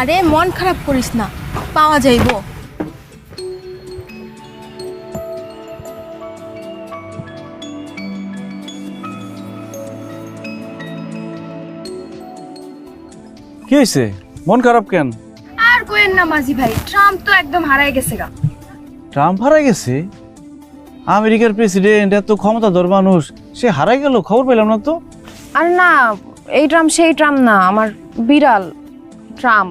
আরে মন খারাপ করিস না, পাওয়া যাইবো। কি হয়েছে? মন খারাপ কেন? আর কোয়েন না মাঝি ভাই, ট্রাম্প তো একদম হারায় গেছে গা। ট্রাম্প হারাই গেছে? আমেরিকার প্রেসিডেন্ট, এত ক্ষমতাধর মানুষ, সে হারাই গেল? খবর পেলাম না তো। আর না, এই ট্রাম সেই ট্রাম না, আমার বিড়াল ট্রাম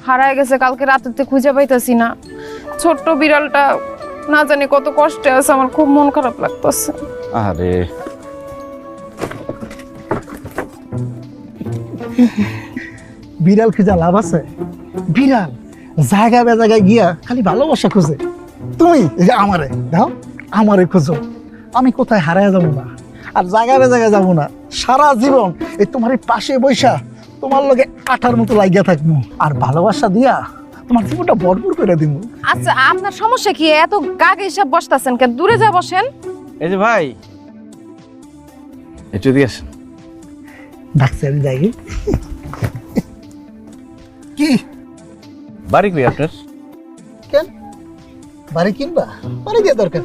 হারায় গেছে। কালকে রাতে খুঁজে পাইতেছি না। ছোট্ট বিড়ালটা না জানি কত কষ্টে আছে, আমার খুব মন খারাপ লাগতেছে। আরে বিড়াল খুঁজা লাভ আছে? বিড়াল জায়গা বেজায়গায় গিয়া খালি ভালোবাসা খুঁজে। তুমি এই যে আমারে দাও, আমারে খুঁজো। আমি কোথায় হারায় যাবো না, আর জায়গা বেজায়গায় যাবো না। সারা জীবন এই তোমার এই পাশে বৈশা তোমার লগে আঠার মতো লাগিয়া থাকবো, আর ভালোবাসা দিয়া তোমার জীবনটা ভরপুর করে দিব। আচ্ছা, আপনার সমস্যা কি? এত গাগে হিসাব বসতেছেন কেন? দূরে যা বসেন। এই যে ভাই, একটু দিয়ে আসেন। ডাকছে আমি যাই। কি বাড়ি কই আপনার? কেন বাড়ি কিনবা? বাড়ি দিয়ে দরকার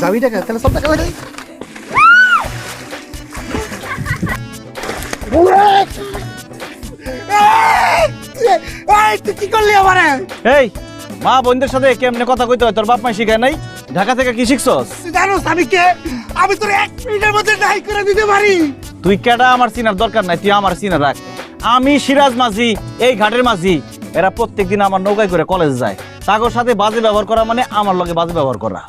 যাবি টাকা, তাহলে সব টাকা হয়ে তুই কি করলি আমারে? এই মা বোনদের সাথে কেমনে কথা কইতে হয় তোর বাপ মা শিখায় নাই? ঢাকা থেকে কি শিখছস? তুই জানোস আমি কে? আমি তোর 1 মিনিটের মধ্যে নাই করে দিতে পারি। তুই কেডা আমার চিনার দরকার নাই, তুই আমার চিনা রাখ। আমি সিরাজ মাঝি, এই ঘাটের মাঝি। এরা প্রত্যেকদিন আমার নৌকায় করে কলেজ যায়। তাগোর সাথে বাজে ব্যবহার করা মানে আমার লগে বাজে ব্যবহার করা।